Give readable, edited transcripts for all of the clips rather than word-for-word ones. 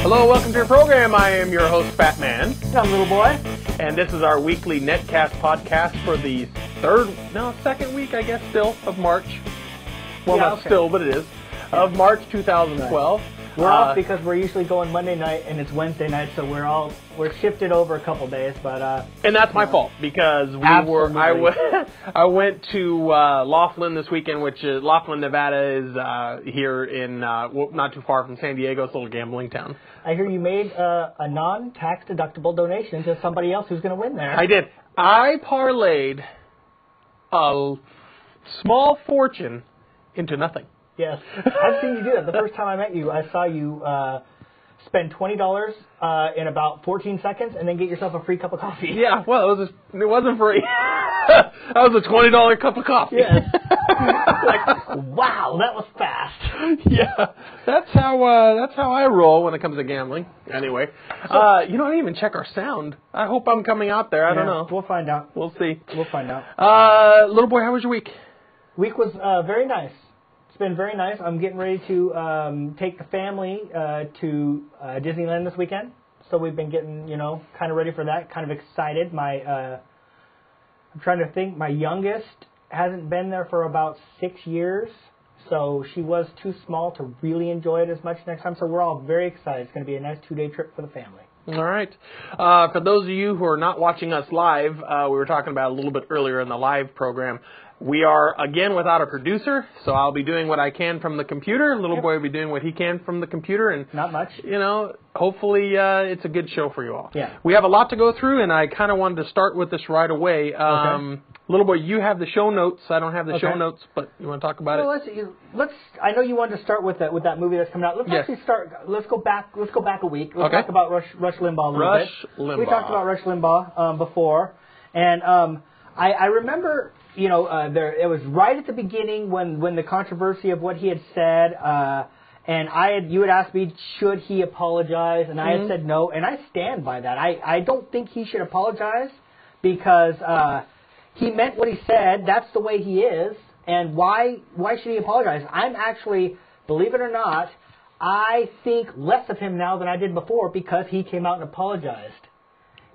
Hello, welcome to your program. I am your host, Phatman. And I'm Littleboy. And this is our weekly Netcast podcast for the second week, I guess, still, of March. Well, not still, but it is. Of March 2012. Right. We're off because we're usually going Monday night and it's Wednesday night, so we're shifted over a couple days, but and that's my fault because I went to Laughlin this weekend, which is Laughlin, Nevada, is here in not too far from San Diego. It's a little gambling town. I hear you made a non-tax deductible donation to somebody else who's going to win there. I did. I parlayed a small fortune into nothing. Yes, I've seen you do that. The first time I met you, I saw you spend $20 in about 14 seconds and then get yourself a free cup of coffee. Yeah, well, it wasn't free. That was a $20 cup of coffee. Yes. Like, wow, that was fast. Yeah, that's how I roll when it comes to gambling. Anyway, I didn't even check our sound. I hope I'm coming out there. I don't know. We'll find out. We'll see. We'll find out. Little boy, how was your week? Week was very nice. It's been very nice. I'm getting ready to take the family to Disneyland this weekend. So we've been getting, kind of ready for that. Kind of excited. I'm trying to think. My youngest hasn't been there for about 6 years. So she was too small to really enjoy it as much next time. So we're all very excited. It's going to be a nice 2-day trip for the family. All right. For those of you who are not watching us live, we were talking about a little bit earlier in the live program. We are, again, without a producer, so I'll be doing what I can from the computer. Little boy will be doing what he can from the computer. And not much. Hopefully it's a good show for you all. Yeah. We have a lot to go through, and I kind of wanted to start with this right away. Okay. Little boy, you have the show notes. I don't have the show notes, but you want to talk about it? Let's. I know you wanted to start with that movie that's coming out. Let's actually start. Let's go back a week. Let's talk about Rush Limbaugh a little bit. We talked about Rush Limbaugh before, and I remember. It was right at the beginning when the controversy of what he had said, and you had asked me, should he apologize, and I had said no, and I stand by that. I don't think he should apologize because he meant what he said. That's the way he is, and why should he apologize? I'm actually, believe it or not, I think less of him now than I did before because he came out and apologized.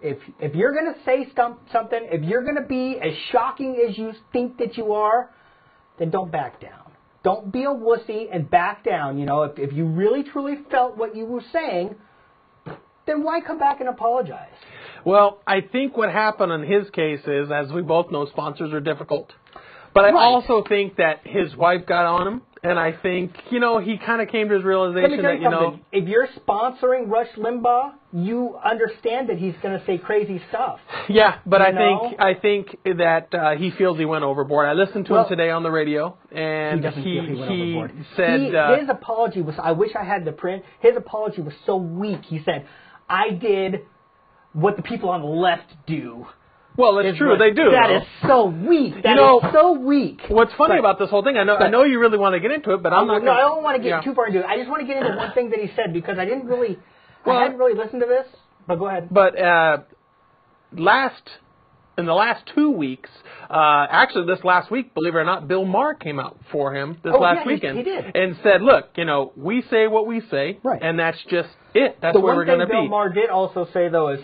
If you're going to say something, if you're going to be as shocking as you think that you are, then don't back down. Don't be a wussy and back down. If you really truly felt what you were saying, then why come back and apologize? Well, I think what happened in his case is, as we both know, sponsors are difficult. But I also think that his wife got on him. And I think, he kind of came to his realization that, if you're sponsoring Rush Limbaugh, you understand that he's going to say crazy stuff. Yeah, but I think that he feels he went overboard. I listened to him today on the radio, and he said... his apology was, I wish I had the print, his apology was so weak. He said, I did what the people on the left do. Well, it's true. They do. That is so weak. That is so weak. What's funny about this whole thing, I know you really want to get into it, but I'm not. No, I don't want to get too far into it. I just want to get into one thing that he said because I hadn't really listened to this. But go ahead. But in the last 2 weeks, actually this last week, believe it or not, Bill Maher came out for him last weekend. He did. And said, look, we say what we say, and that's just it. That's where we're going to be. The one thing Bill Maher did also say, though, is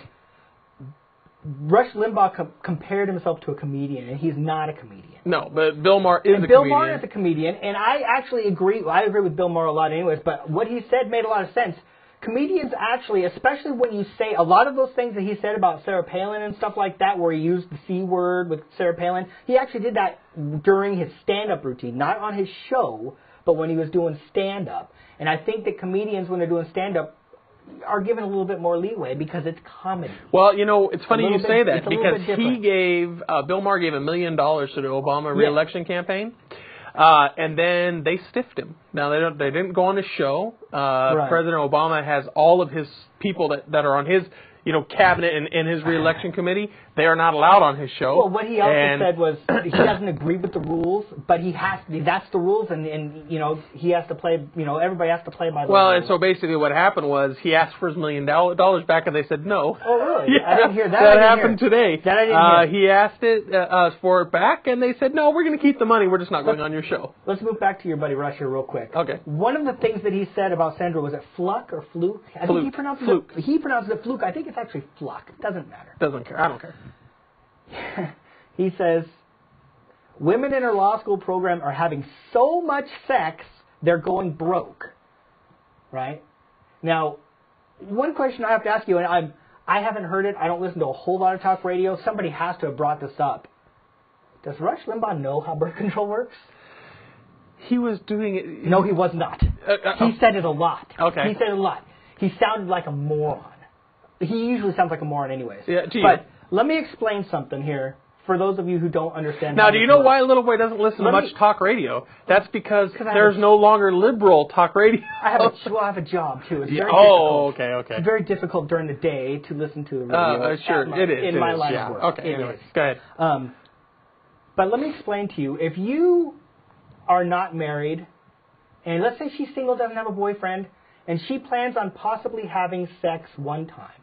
Rush Limbaugh compared himself to a comedian, and he's not a comedian. No, but Bill Maher is a comedian. Bill Maher is a comedian, and I actually agree. I agree with Bill Maher a lot anyways, but what he said made a lot of sense. Comedians actually, especially when you say a lot of those things that he said about Sarah Palin and stuff like that, where he used the C word with Sarah Palin, he actually did that during his stand-up routine, not on his show, but when he was doing stand-up. And I think that comedians, when they're doing stand-up, are given a little bit more leeway because it's comedy. Well, it's funny you say that because Bill Maher gave $1 million to the Obama re-election campaign, and then they stiffed him. Now they didn't go on his show. President Obama has all of his people that are on his cabinet and his re-election committee. They are not allowed on his show. Well, what he also said was he doesn't agree with the rules, but he has to. That's the rules, and he has to play. Everybody has to play by the rules. Well, and so basically what happened was he asked for his $1 million back, and they said no. Oh, really? Yeah, I didn't hear that. That happened today. That I didn't hear. He asked it for it back, and they said no. We're going to keep the money. We're just not going on your show. Let's move back to your buddy Rush here real quick. Okay. One of the things that he said about Sandra, was it Fluke or Fluke? I Fluke. think he pronounces Fluke. it. He pronounces it Fluke. I think it's actually Fluke. Doesn't matter. Doesn't care. I don't care. He says, women in her law school program are having so much sex, they're going broke. Right? Now, one question I have to ask you, and I haven't heard it. I don't listen to a whole lot of talk radio. Somebody has to have brought this up. Does Rush Limbaugh know how birth control works? He was doing it... No, he was not. He said it a lot. Okay. He said it a lot. He sounded like a moron. He usually sounds like a moron anyways. Yeah, to you. But let me explain something here for those of you who don't understand. Now, do you know why Little Boy doesn't listen to much talk radio? That's because there's no longer liberal talk radio. I have a job, too. It's very difficult. Oh, okay. It's very difficult during the day to listen to the radio. Sure, it is. In my line of work. Okay, anyways, go ahead. But let me explain to you. If you are not married, and let's say she's single, doesn't have a boyfriend, and she plans on possibly having sex one time,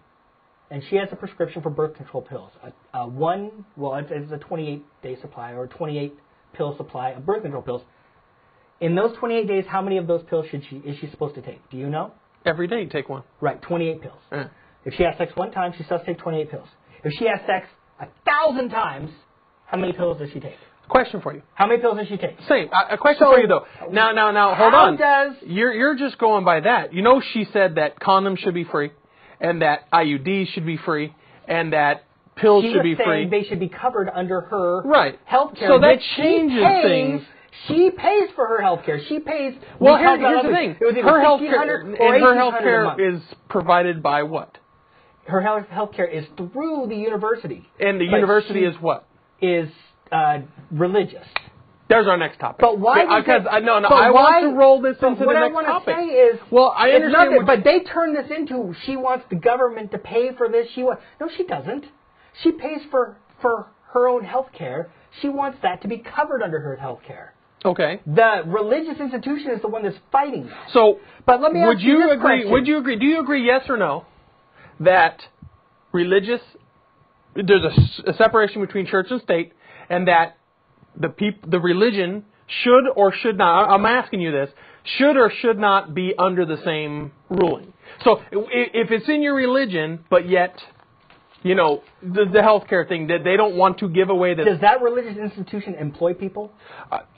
and she has a prescription for birth control pills, it's a 28-day supply or a 28-pill supply of birth control pills. In those 28 days, how many of those pills is she supposed to take? Do you know? Every day you take one. Right, 28 pills. If she has sex one time, she's supposed to take 28 pills. If she has sex 1,000 times, how many pills does she take? Question for you. How many pills does she take? Same. A question for you, though. Now, hold on. You're just going by that. You know she said that condoms should be free, and that IUDs should be free, and that pills should be free. They should be covered under her health care. So that changes things. She pays for her health care. She pays... Well, here's the thing. Her health care is provided by what? Her health care is through the university. And the university is what? Is religious. There's our next topic. But why? I want to roll this into the next topic. What I want to say is, I understand. But they turn this into she wants the government to pay for this. No, she doesn't. She pays for her own health care. She wants that to be covered under her health care. Okay. The religious institution is the one that's fighting that. So, but let me ask you this question. Would you agree? Do you agree, yes or no, that there's a separation between church and state, and that the religion should or should not, I'm asking you this, should or should not be under the same ruling? So if it's in your religion, but yet, you know, the healthcare thing, that they don't want to give away this. Does that religious institution employ people?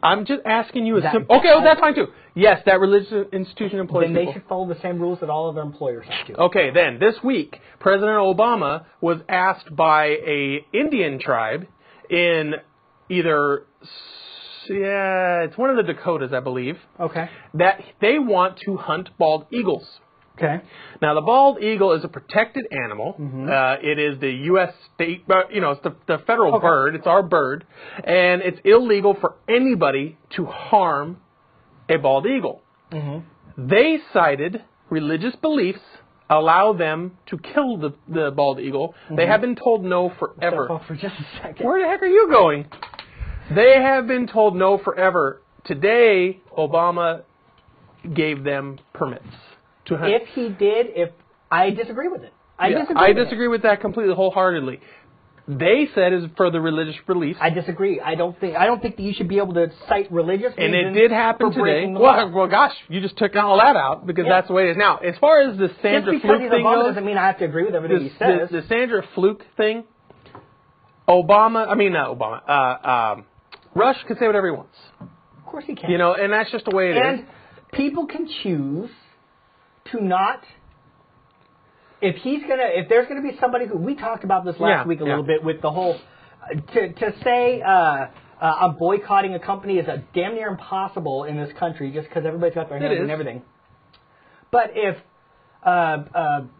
I'm just asking you okay, that's fine too. Yes, that religious institution employs people. Then they should follow the same rules that all of their employers have to. Okay, then, this week, President Obama was asked by a Indian tribe in it's one of the Dakotas, I believe. Okay. That they want to hunt bald eagles. Okay. Now, the bald eagle is a protected animal. Mm-hmm. It is the U.S. state, it's the federal bird. It's our bird. And it's illegal for anybody to harm a bald eagle. Mm-hmm. They cited religious beliefs allow them to kill the bald eagle. Mm-hmm. They have been told no forever. For just a second. Where the heck are you going? They have been told no forever. Today, Obama gave them permits to hunt. If he did, I disagree with it. I disagree with that completely, wholeheartedly. They said is for the religious beliefs. I disagree. I don't think that you should be able to cite religious reasons. And it did happen today. Well, gosh, you just took all that out because that's the way it is. Now, as far as the Sandra Fluke thing goes, doesn't mean I have to agree with everything he says. The Sandra Fluke thing, Rush can say whatever he wants. Of course he can. You know, and that's just the way it is. And people can choose to not. If there's gonna be somebody who we talked about this last week a little bit with the whole to say I'm boycotting a company is damn near impossible in this country just because everybody's got their hands in everything. But if I'm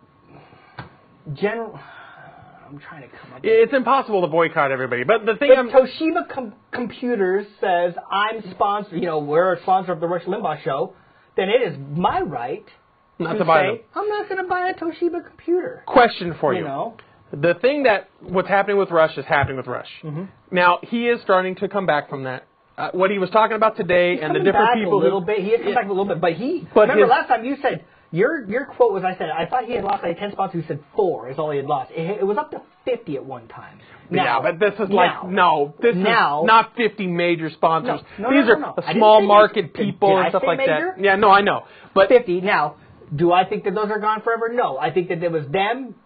trying to come up. It's impossible to boycott everybody, but the thing if Toshiba Computers says I'm sponsored, we're a sponsor of the Rush Limbaugh show, then it is my right. Not to buy them. I'm not going to buy a Toshiba computer. Question for you. The thing what's happening with Rush is happening with Rush. Mm-hmm. Now, he is starting to come back from that. What he was talking about today and the different people. He has come back a little bit, but remember last time you said Your quote was, I thought he had lost like 10 sponsors. You said 4 is all he had lost. It was up to 50 at one time. Now, but this is this is not 50 major sponsors. These are small market people and stuff like that. Yeah, no, I know. But 50. Now, do I think that those are gone forever? No. I think that it was them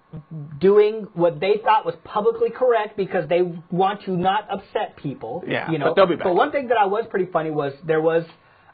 doing what they thought was publicly correct because they want to not upset people. Yeah, but they'll be back. But one thing that I was pretty funny was there was,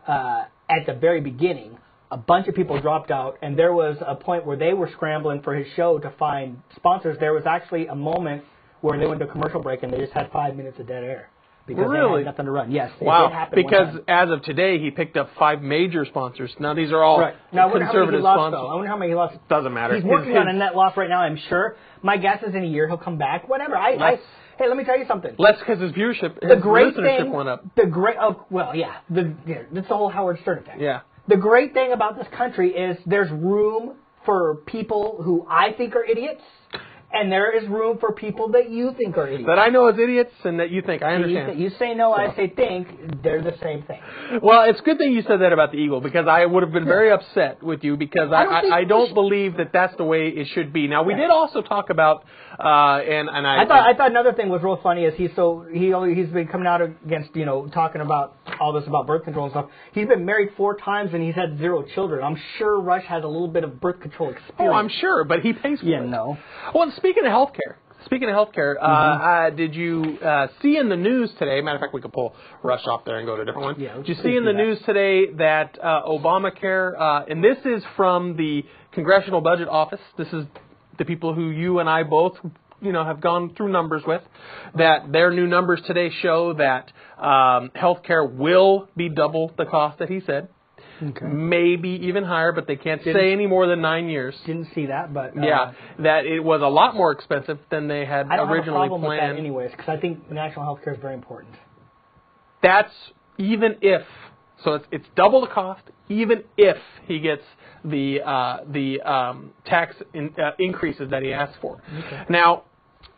at the very beginning, a bunch of people dropped out, and there was a point where they were scrambling for his show to find sponsors. There was actually a moment where they went to a commercial break and they just had 5 minutes of dead air because they had nothing to run. Yes, it did happen. Because as of today, he picked up 5 major sponsors. Now these are all conservative sponsors. I wonder how many he lost. Doesn't matter. He's working on a net loss right now, I'm sure. My guess is in a year he'll come back. Whatever. Hey, let me tell you something. Less because his listenership went up. That's the whole Howard Stern effect. Yeah. The great thing about this country is there's room for people who I think are idiots, and there is room for people that you think are idiots. That I know as idiots and that you think. I understand. You say no, I say think. They're the same thing. Well, it's a good thing you said that about the Eagle because I would have been very upset with you because I don't believe that that's the way it should be. Now, we did also talk about, I thought another thing was real funny is he's been coming out against, talking about all this about birth control and stuff. He's been married 4 times and he's had 0 children. I'm sure Rush has a little bit of birth control experience. Oh, I'm sure, but he pays for it. No. Well, and speaking of healthcare, did you see in the news today? Matter of fact, we could pull Rush off there and go to a different one. Yeah, did you see in the news today that Obamacare, and this is from the Congressional Budget Office. This is the people who you and I both, have gone through numbers with. That their new numbers today show that healthcare will be double the cost that he said. Okay. Maybe even higher, but they can't say any more than 9 years. Didn't see that, but that it was a lot more expensive than they had originally planned. I don't have a problem with that anyways, because I think national health care is very important. That's even if, so it's double the cost, even if he gets the tax increases that he asked for. Okay. Now,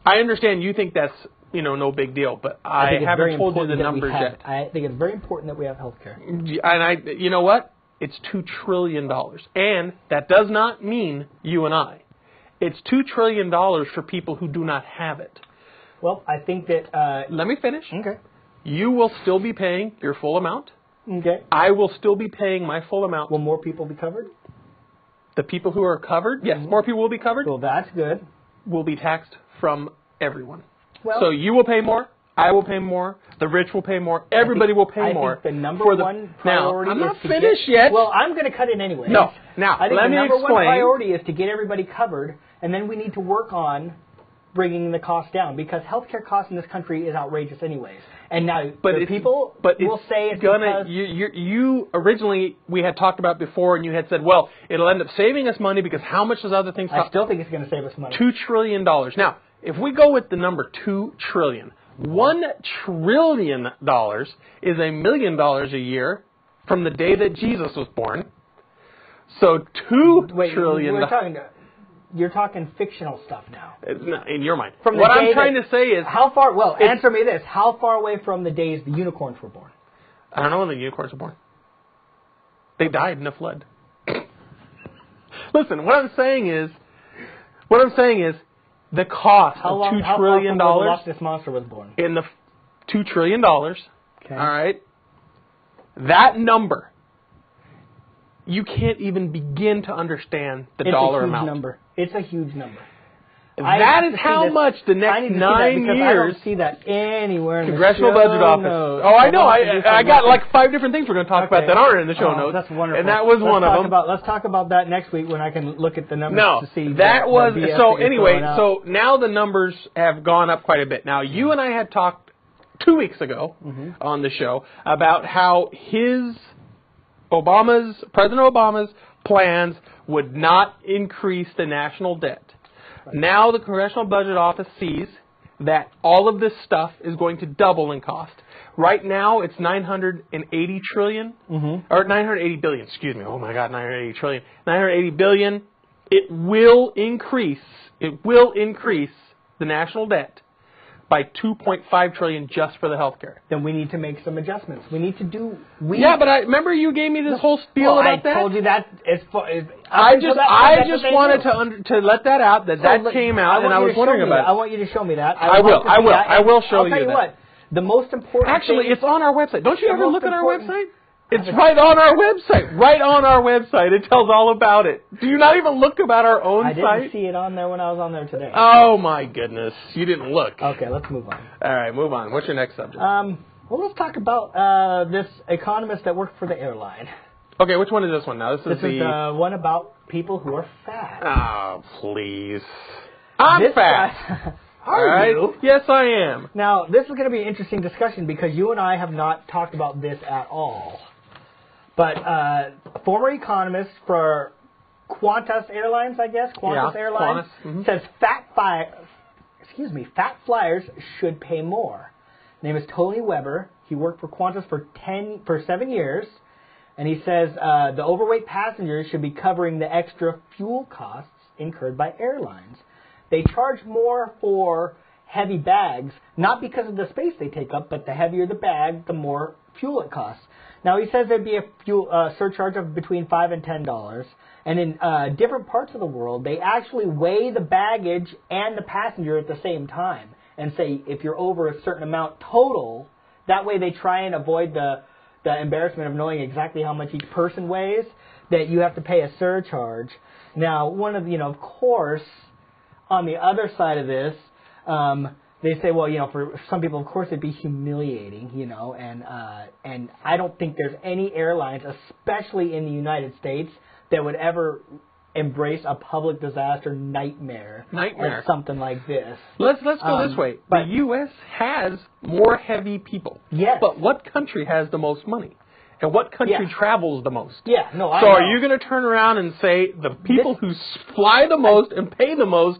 I understand you think that's no big deal, but I haven't told you the numbers yet. I think it's very important that we have health care. And you know what? It's $2 trillion. And that does not mean you and I. It's $2 trillion for people who do not have it. Well, I think that... Let me finish. Okay. You will still be paying your full amount. Okay. I will still be paying my full amount. Will more people be covered? The people who are covered? Yes, more people will be covered. Well, that's good. Will be taxed from everyone. Well, so you will pay more, I will pay more, the rich will pay more, everybody will pay more. I think the number one priority I'm not finished yet. Well, I'm going to cut it anyway. No. Now, I think let me the number explain. one priority is to get everybody covered, and then we need to work on bringing the cost down, because healthcare costs in this country is outrageous anyways. And now people will say it's gonna, because... You originally, we had talked about before, and you had said, well, it'll end up saving us money because how much does other things cost? I still think it's going to save us money. $2 trillion. Now, if we go with the number $2 trillion, $1 trillion is $1 million a year from the day that Jesus was born. So $2 trillion. You're talking fictional stuff now. In your mind. What I'm trying to say is... How far... Well, answer me this. How far away from the days the unicorns were born? I don't know when the unicorns were born. They died in a flood. Listen, what I'm saying is the cost of $2 trillion... How far from the Loch Ness Monster was born? In the $2 trillion. Okay. All right? That number... You can't even begin to understand the dollar amount. It's a huge number. That is how much the next 9 years. I don't see that anywhere in Congressional the show Budget Office. Notes. Oh, I know. I got like 5 different things we're going to talk about that aren't in the show notes. That's wonderful. And that was one of them. Let's talk about that next week when I can look at the numbers to see. That was so. Anyway, so now the numbers have gone up quite a bit. Now you and I had talked 2 weeks ago on the show about how President Obama's plans would not increase the national debt. Right. Now the Congressional Budget Office sees that all of this stuff is going to double in cost. Right now it's $980 trillion, or $980 billion, excuse me. Oh my God, $980 trillion. $980 billion. It will increase the national debt by $2.5 trillion just for the healthcare. Then we need to make some adjustments. We need to do. Yeah, but I remember you gave me this whole spiel about that. I told you that. I just wanted to let that out. That came out, and I was wondering about it. I want you to show me that. I will show you that. I'll tell you what. The most important. Actually, it's on our website. Don't you ever look at our website? It's right on our website. Right on our website. It tells all about it. Do you not even look about our own site? I didn't see it on there when I was on there today. Oh, my goodness. You didn't look. Okay, let's move on. All right, move on. What's your next subject? Well, let's talk about this economist that worked for the airline. Okay, which one is this one now? This is the one about people who are fat. Oh, please. I'm fat. Are you? Yes, I am. Now, this is going to be an interesting discussion because you and I have not talked about this at all. But former economist for Qantas Airlines, I guess, Airlines, says fat flyers should pay more. His name is Tony Weber. He worked for Qantas for 7 years, and he says the overweight passengers should be covering the extra fuel costs incurred by airlines. They charge more for heavy bags, not because of the space they take up, but the heavier the bag, the more fuel it costs. Now, he says there'd be a fuel surcharge of between $5 and $10, and in different parts of the world, they actually weigh the baggage and the passenger at the same time and say if you're over a certain amount total, that way they try and avoid the embarrassment of knowing exactly how much each person weighs, that you have to pay a surcharge. Now, of course, on the other side of this, they say, well, for some people, of course, it'd be humiliating, and I don't think there's any airlines, especially in the United States, that would ever embrace a public disaster nightmare. Or something like this. Let's go this way. The U.S. has more heavy people. Yes. But what country has the most money? And what country travels the most? Yeah, no, I know. So are you going to turn around and say the people who fly the most and pay the most?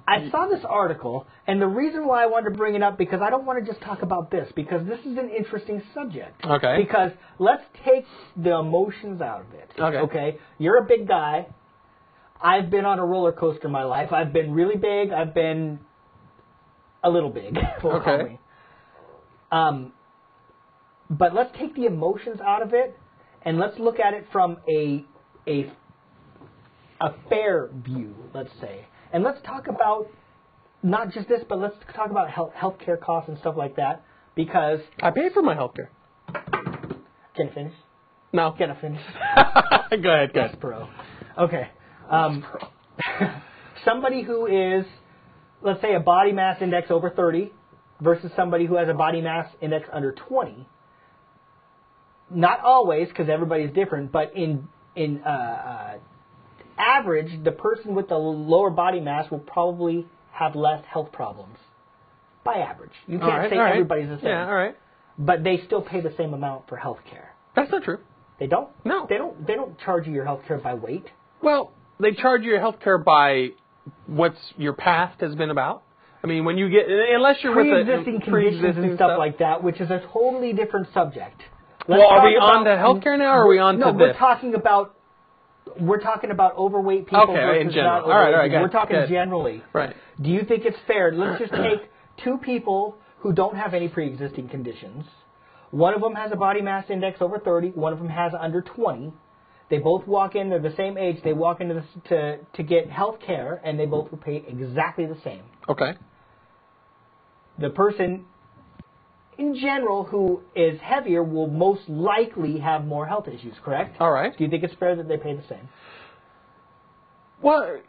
I saw this article, and the reason why I wanted to bring it up, because I don't want to just talk about this, because this is an interesting subject. Okay. Because let's take the emotions out of it. Okay? You're a big guy. I've been on a roller coaster in my life. I've been really big. I've been a little big. Okay. But let's take the emotions out of it, and let's look at it from a fair view, let's say. And let's talk about not just this, but let's talk about healthcare costs and stuff like that, because I pay for my healthcare. Can I finish? No. Can I finish? Go ahead. Yes, bro. Okay. Somebody who is, let's say, a body mass index over 30 versus somebody who has a body mass index under 20. Not always, because everybody's different, but in average, the person with the lower body mass will probably have less health problems. By average. You can't say everybody's the same. Yeah, all right. But they still pay the same amount for health care. That's not true. They don't? No. They don't charge you your health care by weight. Well, they charge you your health care by what's your past has been about. I mean, when you get, unless you're with pre-existing conditions and stuff like that, which is a totally different subject. Are we on to health care now, or are we on to this? No, we're talking about overweight people versus not overweight all right, people. We're talking generally. Right. Do you think it's fair? Let's just take two people who don't have any pre-existing conditions. One of them has a body mass index over 30. One of them has under 20. They both walk in. They're the same age. They walk into to get health care, and they both will pay exactly the same. Okay. The person, in general, who is heavier will most likely have more health issues, correct? All right. Do you think it's fair that they pay the same? Well,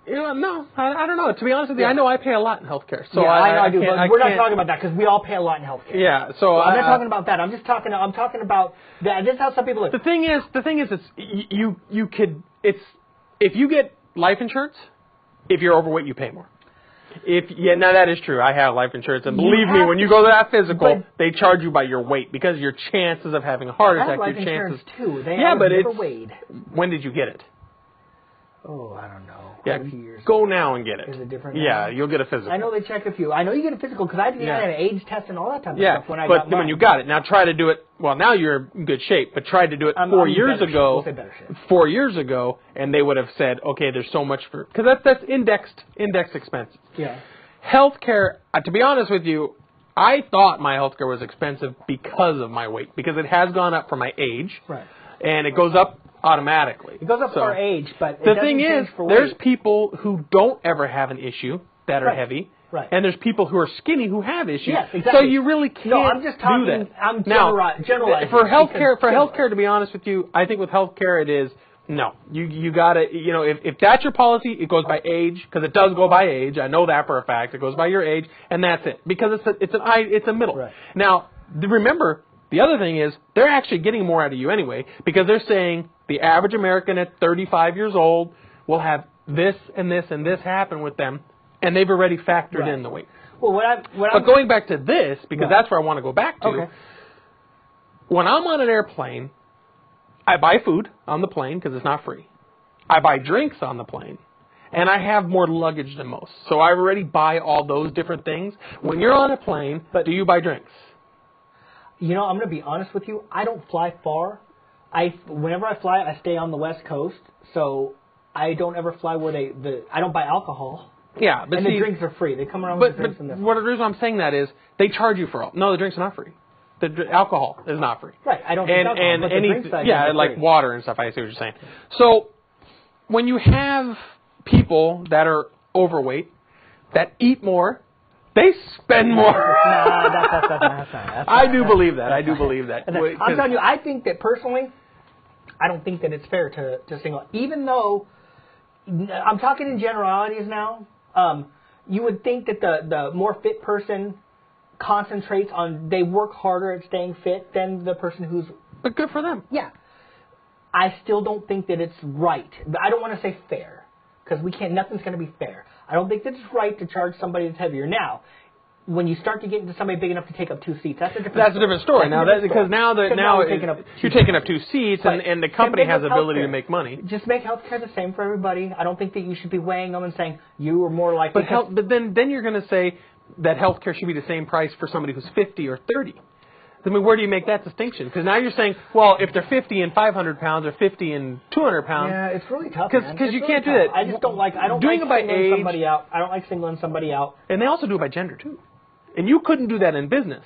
no, I don't know. To be honest with you, I know I pay a lot in healthcare. So I do. But we're not talking about that because we all pay a lot in healthcare. Yeah. So I'm not talking about that. I'm talking about that. This is how some people look. The thing is, you could. If you get life insurance, if you're overweight, you pay more. Now that is true. I have life insurance, and believe me, when you go to that physical, they charge you by your weight because your chances of having a heart attack, I have life your chances. Insurance too. They never weighed. When did you get it? Oh, I don't know. Yeah, a few years go ago. now and get it. Is it different? Yeah, you'll get a physical. I know they check a few. I know you get a physical because I had an age test and all that type of stuff when I got mine. When you got it, now try to do it. Well, now you're in good shape, but try to do it 4 years ago. We'll say better shape. 4 years ago, and they would have said, okay, there's so much for because that's indexed expenses. Yeah. healthcare, to be honest with you, I thought my healthcare was expensive because of my weight, because it has gone up for my age, right? And it goes up automatically. It goes up for age, but the thing is, there's people who don't ever have an issue that are heavy. Right. And there's people who are skinny who have issues. Yes, exactly. So you really can't I'm just talking, do that. I'm generalizing. For healthcare, to be honest with you, I think with healthcare it is, no. You got to, if that's your policy, it goes by age, because it does go by age. I know that for a fact. It goes by your age, and that's it. Because it's a middle. Right. Now, remember, the other thing is, they're actually getting more out of you anyway, because they're saying the average American at 35 years old will have this and this and this happen with them. And they've already factored in the weight. Well, but going back to this, because that's where I want to go back to. Okay. When I'm on an airplane, I buy food on the plane because it's not free. I buy drinks on the plane. And I have more luggage than most. So I already buy all those different things. When you're on a plane, do you buy drinks? I'm going to be honest with you. I don't fly far. Whenever I fly, I stay on the West Coast. So I don't ever fly where I don't buy alcohol. Yeah, but the drinks are free. They come around with the drinks in there. But the reason I'm saying that is they charge you for all. No, the drinks are not free. The alcohol is not free. Right. I don't drink alcohol, but the drinks are like free. Water and stuff. I see what you're saying. So when you have people that are overweight, that eat more, they spend more. That's not. I do believe that. I do believe that. I'm telling you, I think that personally, I don't think that it's fair to single. Even though I'm talking in generalities now. You would think that the more fit person concentrates on, they work harder at staying fit than the person who's... But good for them. Yeah. I still don't think that it's right. I don't want to say fair, because nothing's going to be fair. I don't think that it's right to charge somebody that's heavier. Now, when you start to get into somebody big enough to take up 2 seats, that's a different story. Because now you're taking up 2 seats, and the company has the ability to make money. Just make healthcare the same for everybody. I don't think that you should be weighing them and saying you are more likely. But then you're going to say that healthcare should be the same price for somebody who's 50 or 30. I mean, where do you make that distinction? Because now you're saying, well, if they're 50 and 500 pounds or 50 and 200 pounds. Yeah, it's really tough. Because you can't do that. I just don't like. I don't doing like it by age. Somebody out. I don't like singling somebody out. And they also do it by gender too. And you couldn't do that in business,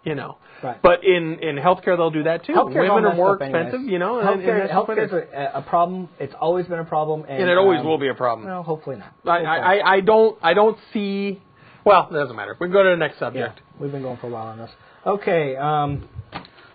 Right. But in healthcare, they'll do that too. Women are more expensive, Healthcare is a problem. It's always been a problem, and it always will be a problem. No, hopefully not. I don't see. Well, it doesn't matter. We can go to the next subject. Yeah, we've been going for a while on this. Okay,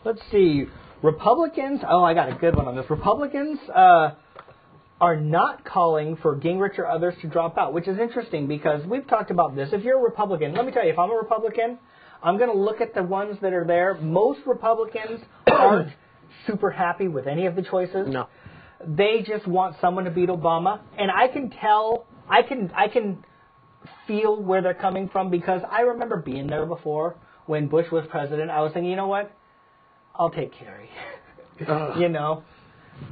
let's see. Republicans. Oh, I got a good one on this. Republicans are not calling for Gingrich or others to drop out, which is interesting because we've talked about this. If you're a Republican, let me tell you, if I'm a Republican, I'm going to look at the ones that are there. Most Republicans aren't super happy with any of the choices. No. They just want someone to beat Obama. And I can tell, I can feel where they're coming from because I remember being there before when Bush was president. I was thinking, you know what? I'll take Kerry.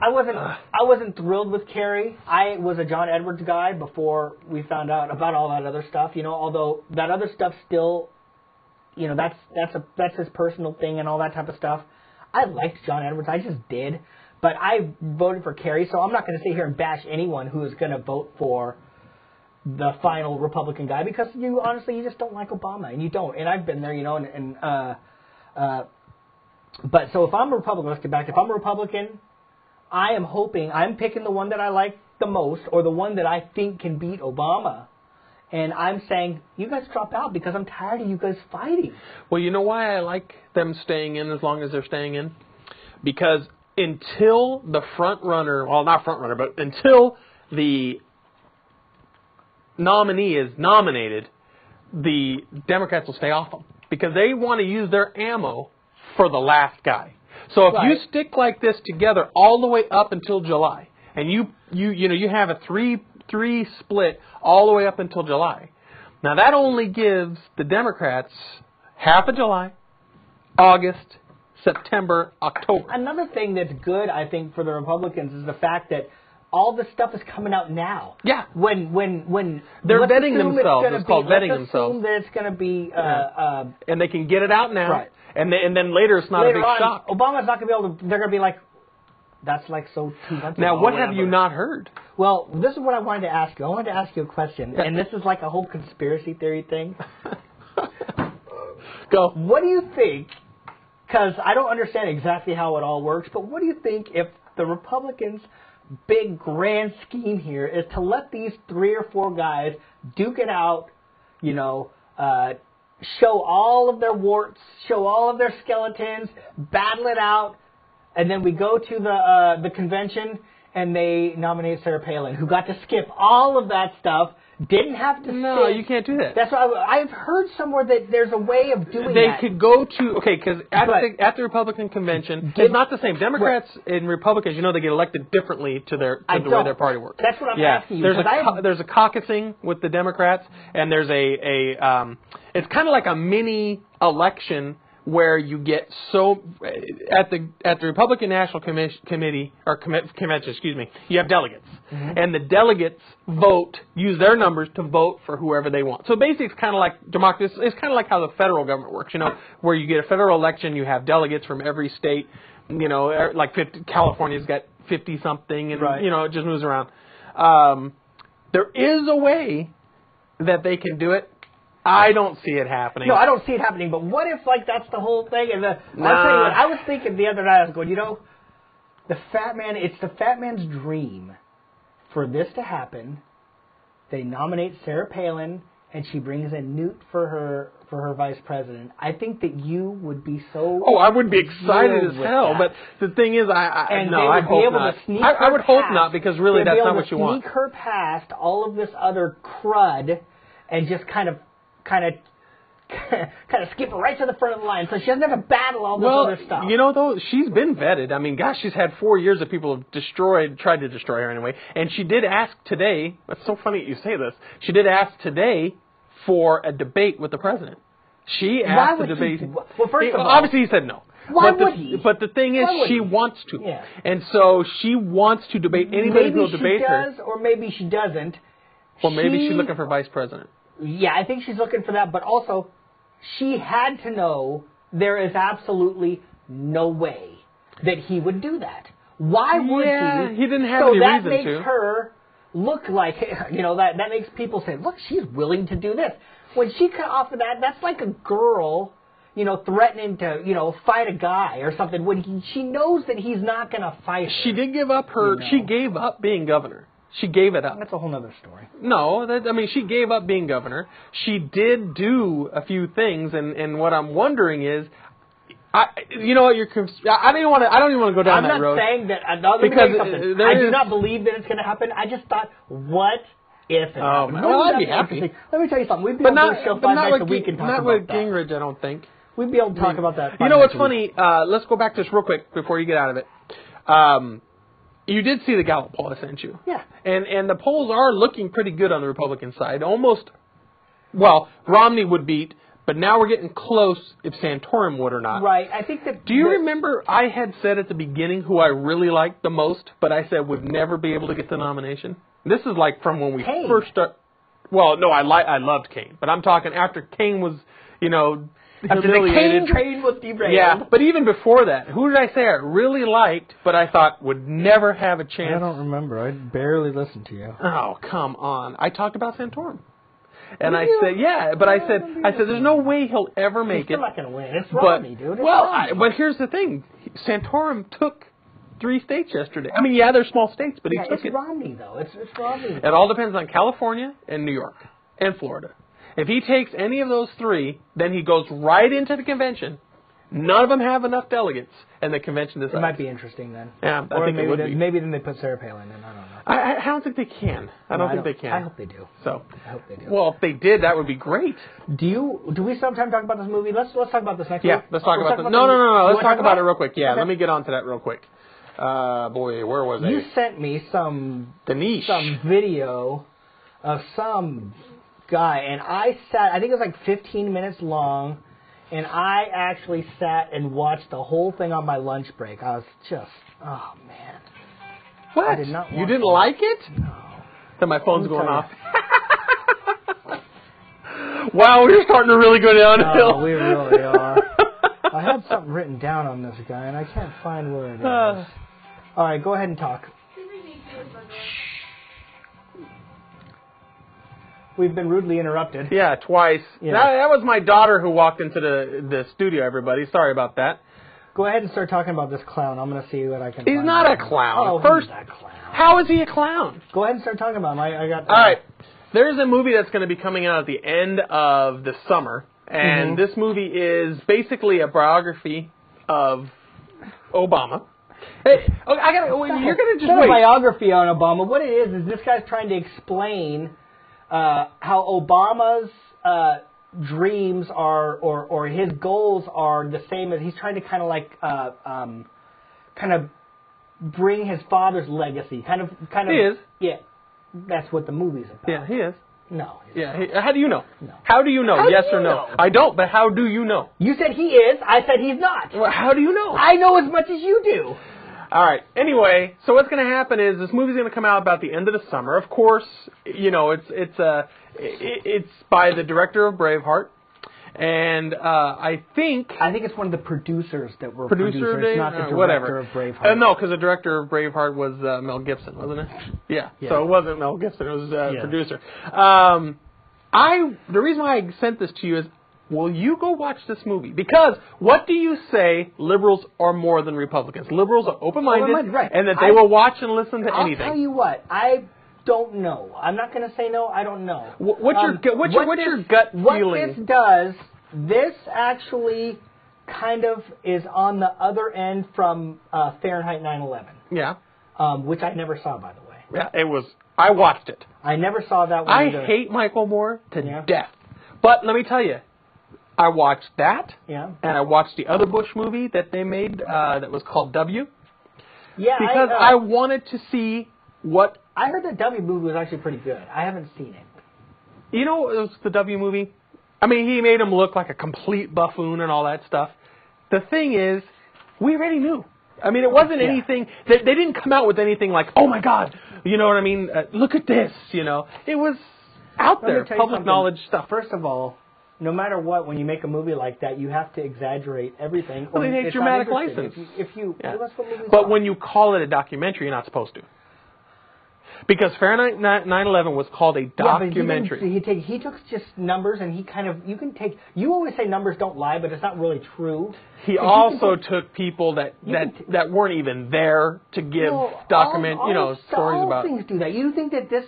I wasn't thrilled with Kerry. I was a John Edwards guy before we found out about all that other stuff. Although that other stuff still, that's his personal thing and all that type of stuff. I liked John Edwards. I just did, but I voted for Kerry. So I'm not going to sit here and bash anyone who is going to vote for the final Republican guy because you just don't like Obama and you don't. And I've been there, But so if I'm a Republican, let's get back. If I'm a Republican, I'm picking the one that I like the most or the one that I think can beat Obama. And I'm saying, you guys drop out because I'm tired of you guys fighting. Well, you know why I like them staying in as long as they're staying in? Because until the front runner, well, not front runner, but until the nominee is nominated, the Democrats will stay off them. Because they want to use their ammo for the last guy. So if you stick like this together all the way up until July, and you have a three split all the way up until July. Now that only gives the Democrats half of July, August, September, October. Another thing that's good, I think, for the Republicans is the fact that all this stuff is coming out now. Yeah. When they're vetting themselves. It's called vetting themselves. Assume that it's going to be and they can get it out now. Right. And then later it's not a big shock. Obama's not going to be able to. They're going to be like, That's like so 2 months ago. Now, what have you not heard? Well, this is what I wanted to ask you. I wanted to ask you a question, and this is like a whole conspiracy theory thing. Go. What do you think, because I don't understand exactly how it all works, but what do you think if the Republicans' big grand scheme here is to let these 3 or 4 guys duke it out, you know, show all of their warts, show all of their skeletons, battle it out, and then we go to the convention and they nominate Sarah Palin, who got to skip all of that stuff, didn't have to No, sit. you can't do that. That's what I've heard somewhere that there's a way of doing they that. They could go to, okay, because at the Republican convention, it's not the same. Democrats and Republicans, you know, they get elected differently to the way their party works. That's what I'm asking you. There's a caucusing with the Democrats, and there's it's kind of like a mini election where you get at the Republican National Committee or convention, you have delegates, and the delegates use their numbers to vote for whoever they want. So basically, it's kind of like democracy. It's kind of like how the federal government works, you know, where you get a federal election, you have delegates from every state, you know, like California's got 50 something, and you know, it just moves around. There is a way that they can do it. I don't see it happening. No, I don't see it happening. But what if, like, that's the whole thing? And I'll tell you what, I was thinking the other night. I was going, you know, it's the Fat Man's dream for this to happen. They nominate Sarah Palin, and she brings in Newt for her vice president. I think that you would be so. Oh, I would be excited as hell. But the thing is, I hope not. I would hope not, because really that's not what you want. Sneak her past all of this other crud, and just kind of skip right to the front of the line, so she doesn't have to battle all this other stuff. You know, though, she's been vetted. I mean, gosh, she's had 4 years of people have tried to destroy her anyway. And she did ask today. It's so funny that you say this. She did ask today for a debate with the president. She asked to debate. Well, first of all, obviously he said no. Why would he? But the thing is, she wants to. Yeah. And so she wants to debate anybody who will debate her. Maybe she does, or maybe she doesn't. Well, maybe she's looking for vice president. Yeah, I think she's looking for that, but also, she had to know there is absolutely no way that he would do that. Why would he? He didn't have any reason to. So that makes her look like, you know, that makes people say, look, she's willing to do this. When she cut off of that, that's like a girl, you know, threatening to, you know, fight a guy or something when she knows that he's not going to fight her. She did give up she gave up being governor. She gave it up. That's a whole other story. No, she gave up being governor. She did do a few things, and what I'm wondering is, you know what? I don't even want to go down that road. I'm not saying that. Let me tell you something. I do not believe that it's going to happen. I just thought, what if it happened? Well, I'd be happy. Let me tell you something. We'd be able to do a show 5 nights a week and talk about that. Not with Gingrich, I don't think. We'd be able to talk about that. You know what's funny? Let's go back to this real quick before you get out of it. You did see the Gallup poll I sent you. Yeah. And the polls are looking pretty good on the Republican side. Almost, well, Romney would beat, but now we're getting close if Santorum would or not. Right. I think that. Do you remember I had said at the beginning who I really liked the most, but I said would never be able to get the nomination? This is like from when we first started. Well, no, I loved Kane, but I'm talking after Kane was, you know, after the Kane train was derailed. Yeah, but even before that, who did I say I really liked, but I thought would never have a chance? I don't remember. I barely listened to you. Oh, come on. I talked about Santorum. And I said, but I said, there's no way he'll ever make it. He's still not going to win. It's Romney, dude. But here's the thing. Santorum took 3 states yesterday. I mean, they're small states, but he took it. It's Romney, though. It's Romney. It all depends on California and New York and Florida. If he takes any of those 3, then he goes right into the convention. None of them have enough delegates, and the convention decides. It might be interesting then. Yeah, I think it would be. Maybe then they put Sarah Palin in. I don't know. I don't think they can. I don't think they can. I hope they do. So I hope they do. Well, if they did, that would be great. Do we still have time to talk about this movie? Let's talk about this next week. Yeah, let's talk about this. No. Let's talk about it real quick. Yeah, let me get on to that real quick. Boy, where was I? You sent me some video of some guy, and I think it was like 15 minutes long, and I actually sat and watched the whole thing on my lunch break. I was just, oh man. What? I did not you didn't like it? No. Then my phone's going off. Wow, we're starting to really go downhill. Oh, we really are. I had something written down on this guy, and I can't find where it is. All right, go ahead and talk. We've been rudely interrupted. Yeah, twice. Yeah. That was my daughter who walked into the studio, everybody. Sorry about that. Go ahead and start talking about this clown. I'm going to see what I can He's find. not a clown. Oh, First, he's a clown. How is he a clown? Go ahead and start talking about him. I got. All right. There's a movie that's going to be coming out at the end of the summer, and this movie is basically a biography of Obama. Hey, you're going to just wait. A biography on Obama. What it is this guy's trying to explain how Obama's dreams are, or his goals are the same as he's trying to kind of bring his father's legacy. Kind of. He is. Yeah, that's what the movie's about. Yeah, he is. No. Yeah. How do you know? No. How do you know? Yes or no? Know? I don't. But how do you know? You said he is. I said he's not. Well, how do you know? I know as much as you do. All right. Anyway, so what's going to happen is this movie's going to come out about the end of the summer. Of course, it's by the director of Braveheart, and I think it's one of the producers that were producers, not the director whatever. of Braveheart. No, because the director of Braveheart was Mel Gibson, wasn't it? Yeah. So it wasn't Mel Gibson; it was the producer. The reason why I sent this to you is, will you go watch this movie? Because what do you say liberals are more than Republicans? Liberals are open-minded, right. and that they will watch and listen to anything. I'll tell you what, I don't know. I'm not going to say no. I don't know. What's your gut feeling? What this actually kind of is on the other end from Fahrenheit 9/11. Yeah. Which I never saw, by the way. Yeah, it was. I watched it. I never saw that one. I hate Michael Moore to death. But let me tell you, I watched that, and I watched the other Bush movie that they made that was called W. Yeah, because I wanted to see what... I heard the W movie was actually pretty good. I haven't seen it. You know, it was the W movie. I mean, he made him look like a complete buffoon and all that stuff. The thing is, we already knew. I mean, it wasn't anything... They didn't come out with anything like, oh my God, you know what I mean? Look at this, you know. It was out there, public knowledge stuff. First of all, no matter what, when you make a movie like that, you have to exaggerate everything. Well, they take dramatic license. That's what movies but are. when you call it a documentary, you're not supposed to. Because Fahrenheit 9/11 was called a documentary. Yeah, but he took just numbers and he kind of, you always say numbers don't lie, but it's not really true. He also took people that weren't even there to give stories about. All things do that. You think that this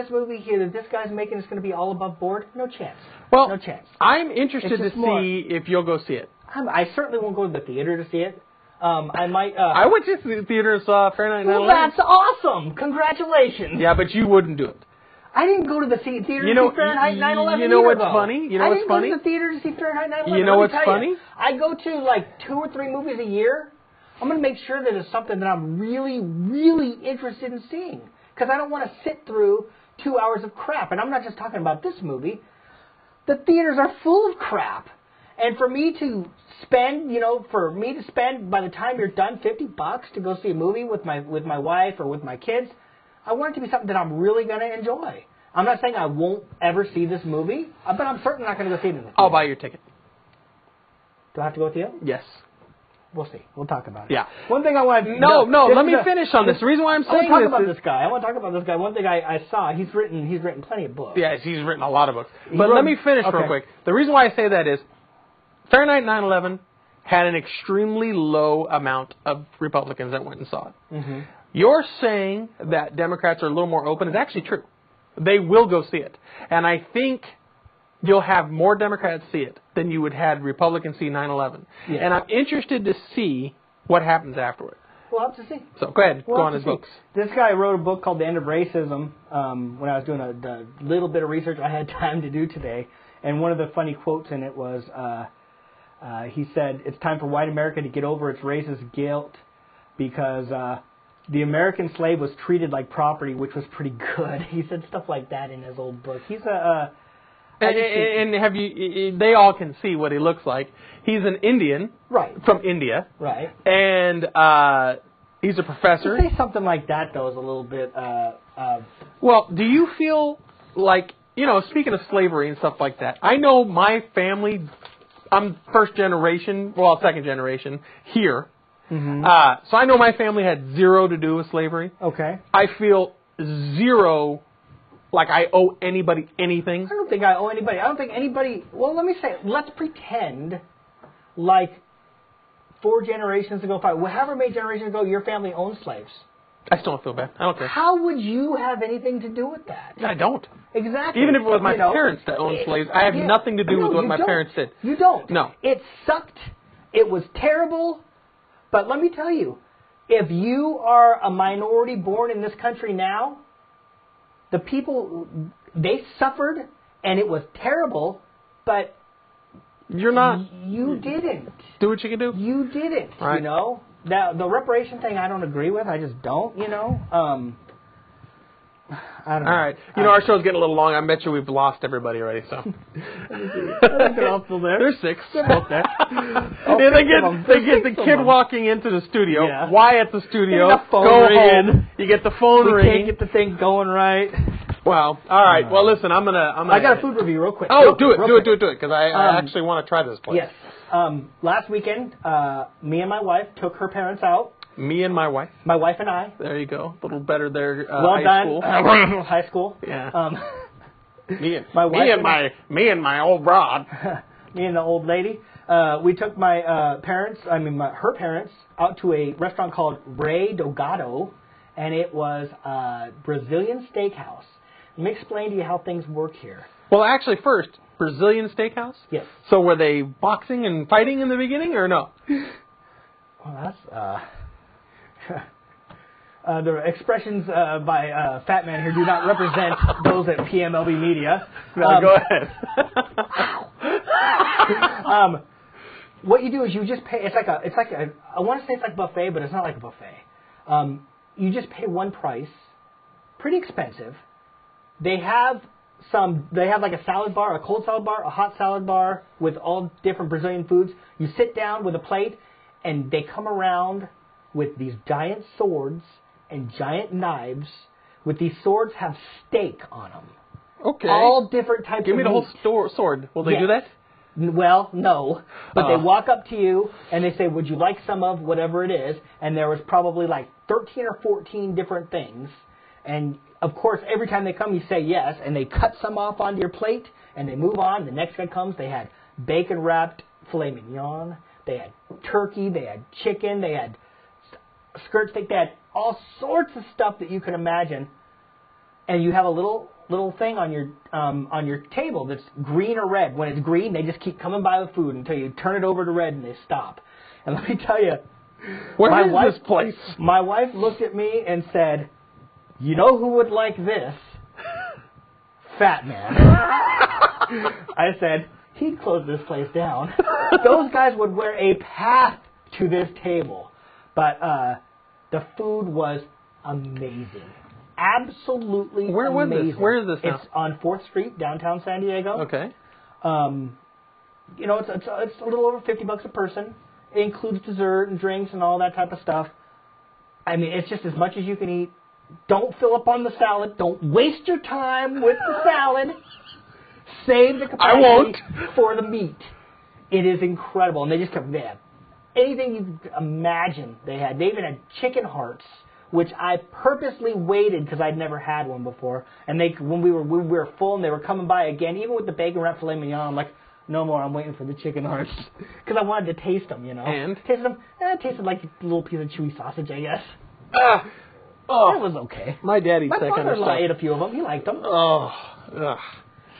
movie here that this guy's making is going to be all above board? No chance. Well, no chance. I'm interested to see if you'll go see it. I certainly won't go to the theater to see it. I might. I went to the theater and saw Fahrenheit 9/11. Well, that's awesome! Congratulations. Yeah, but you wouldn't do it. I didn't go to the theater to see Fahrenheit 9/11. You know what's funny? You know what's funny? I didn't go to the theater to see Fahrenheit 9/11. You know what's funny? I go to like 2 or 3 movies a year. I'm going to make sure that it's something that I'm really, really interested in seeing. Because I don't want to sit through 2 hours of crap. And I'm not just talking about this movie. The theaters are full of crap. And for me to spend, by the time you're done, $50 to go see a movie with my wife or with my kids, I want it to be something that I'm really going to enjoy. I'm not saying I won't ever see this movie, but I'm certainly not going to go see it in the theater. I'll buy your ticket. Do I have to go with you? Yes. We'll see. We'll talk about it. Yeah. One thing I want to... No, let me finish on this. The reason why I'm saying this I want to talk about this guy. One thing I saw, he's written plenty of books. Yes, he's written a lot of books. But let me finish real quick. The reason why I say that is Fahrenheit 9/11 had an extremely low amount of Republicans that went and saw it. Mm-hmm. You're saying that Democrats are a little more open. It's actually true. They will go see it. And I think you'll have more Democrats see it than you would have Republicans see 9/11. Yeah. And I'm interested to see what happens afterward. We'll have to see. So go ahead. Go on his books. This guy wrote a book called The End of Racism when I was doing a little bit of research I had time to do today. And one of the funny quotes in it was... he said, it's time for white America to get over its racist guilt because the American slave was treated like property, which was pretty good. He said stuff like that in his old book. He's they all can see what he looks like. He's an Indian. Right. From India. Right. And he's a professor. To say something like that, though, is a little bit... Well, do you feel like, speaking of slavery and stuff like that, I know my family... I'm second generation here. Mm-hmm. So I know my family had zero to do with slavery. Okay. I feel zero like I owe anybody anything. I don't think I owe anybody. I don't think anybody... Well, let me say, let's pretend like 4 generations ago, however many generations ago, your family owned slaves. I still don't feel bad. I don't care. How would you have anything to do with that? I don't. Exactly. Even if it was my parents that owned slaves, I have nothing to do with what my parents did. You don't. No. It sucked. It was terrible. But let me tell you, if you are a minority born in this country now, the people, they suffered, and it was terrible, but you're not. You didn't. Do what you can do. You didn't, right. You know. Now, the reparation thing I don't agree with. I just don't, you know. I don't know. All right. You know, our show's getting a little long. I bet you we've lost everybody already, so. They're all still there. There's 6. Okay. They get the kid walking into the studio. Yeah. Why at the studio? Go home. You get the phone ring. We can't get the thing going right. Well, all right. Well, listen, I'm gonna. I got a food review real quick. Oh, do it, because I actually want to try this place. Yes. Last weekend, me and my wife took her parents out. Me and my wife. My wife and I. There you go. A little better there. Well high school. High school. Yeah. Me and my old broad. Me and the old lady. We took my her parents, out to a restaurant called Rei do Gado, and it was a Brazilian steakhouse. Let me explain to you how things work here. Well, actually, first, Brazilian steakhouse? Yes. So were they boxing and fighting in the beginning, or no? Well, that's... the expressions by Phatman here do not represent those at PMLB Media. No, go ahead. What you do is you just pay. It's like a. I want to say it's like a buffet, but it's not like a buffet. You just pay one price. Pretty expensive. They have like a salad bar, a cold salad bar, a hot salad bar with all different Brazilian foods. You sit down with a plate, and they come around with these giant swords and giant knives. With these swords have steak on them. Okay. All different types of Give me the meat. whole sword. Will they do that? Well, no. But they walk up to you and they say, would you like some of whatever it is? And there was probably like 13 or 14 different things. And, of course, every time they come, you say yes. And they cut some off onto your plate and they move on. The next guy comes. They had bacon-wrapped filet mignon. They had turkey. They had chicken. They had skirt steak. They had all sorts of stuff that you could imagine. And you have a little thing on your table that's green or red. When it's green, they just keep coming by the food until you turn it over to red and they stop. And let me tell you, where is this place? My wife looked at me and said, "You know who would like this? Phatman." I said, he'd close this place down. Those guys would wear a path to this table. But the food was amazing. Absolutely Where was amazing. this? Where is this now? It's on 4th Street, downtown San Diego. Okay. You know, it's a little over $50 a person. It includes dessert and drinks and all that type of stuff. I mean, it's just as much as you can eat. Don't fill up on the salad. Don't waste your time with the salad. Save the capacity for the meat. It is incredible. And they just kept there. Anything you could imagine they had. They even had chicken hearts, which I purposely waited because I'd never had one before. And when we were full and they were coming by again, even with the bacon wrapped filet mignon, I'm like, no more. I'm waiting for the chicken hearts because I wanted to taste them. You know, and tasted them. It tasted like a little piece of chewy sausage, I guess. It was okay. My dad eats that kind of stuff. My father ate a few of them. He liked them. Ugh.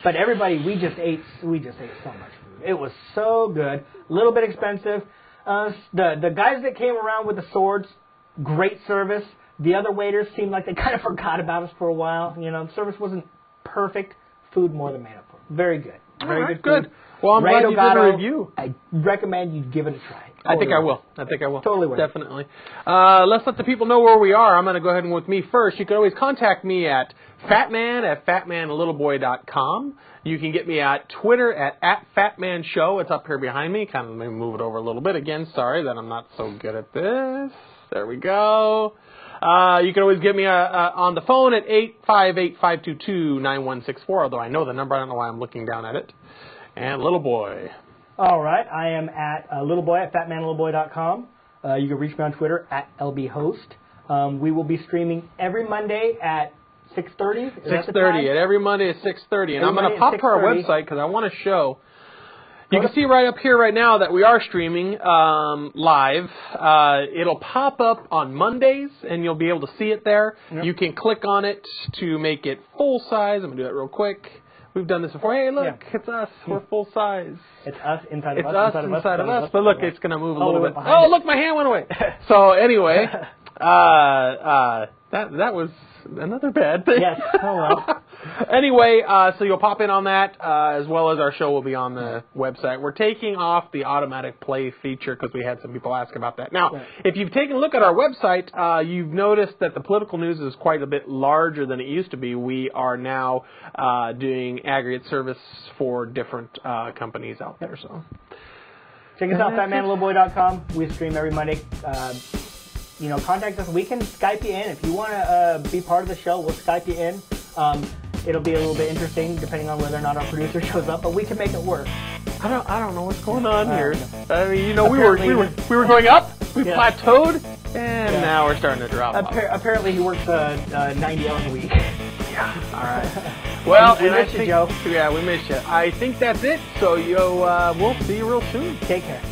But everybody, we just ate so much food. It was so good. A little bit expensive. The guys that came around with the swords, great service. The other waiters seemed like they kind of forgot about us for a while. You know, the service wasn't perfect. Food more than made up for. Very good. Very good food. Well, I'm glad you did a review. I recommend you give it a try. I think I will. Totally worth it. Definitely. Let's let the people know where we are. I'm going to go ahead and with me first. You can always contact me at Phatman@phatmanandlittleboy.com. You can get me at Twitter at @PhatmanShow. It's up here behind me. Kind of let me move it over a little bit. Again, sorry that I'm not so good at this. There we go. You can always get me on the phone at 858-522-9164, although I know the number. I don't know why I'm looking down at it. And Little Boy. All right. I am at Littleboy at phatmanandlittleboy.com. You can reach me on Twitter at LBHost. We will be streaming every Monday at 6:30. 6:30. At every Monday at 6:30. And I'm going to pop to our website because I want to show. You can see right up here right now that we are streaming live. It'll pop up on Mondays, and you'll be able to see it there. Yep. You can click on it to make it full size. I'm going to do that real quick. We've done this before. Hey, look, it's us. We're full size. It's us inside of us. It's us inside of us. But look, it's going to move a little bit. Oh, look, my hand went away. So anyway, that was another bad thing. Yes. Oh, well. Anyway, so you'll pop in on that, as well as our show will be on the website. We're taking off the automatic play feature because we had some people ask about that. Now, if you've taken a look at our website, you've noticed that the political news is quite a bit larger than it used to be. We are now doing aggregate service for different companies out there. So check us out, phatmanandlittleboy.com. We stream every Monday. Contact us. We can Skype you in. If you want to be part of the show, we'll Skype you in. It'll be a little bit interesting depending on whether or not our producer shows up, but we can make it work. I don't know what's going on here. I mean, we were going up, we plateaued, and now we're starting to drop off. Apparently he works 90 hours a week. Yeah. All right. Well, we miss you, Joe. Yeah, we miss you. I think that's it. So we'll see you real soon. Take care.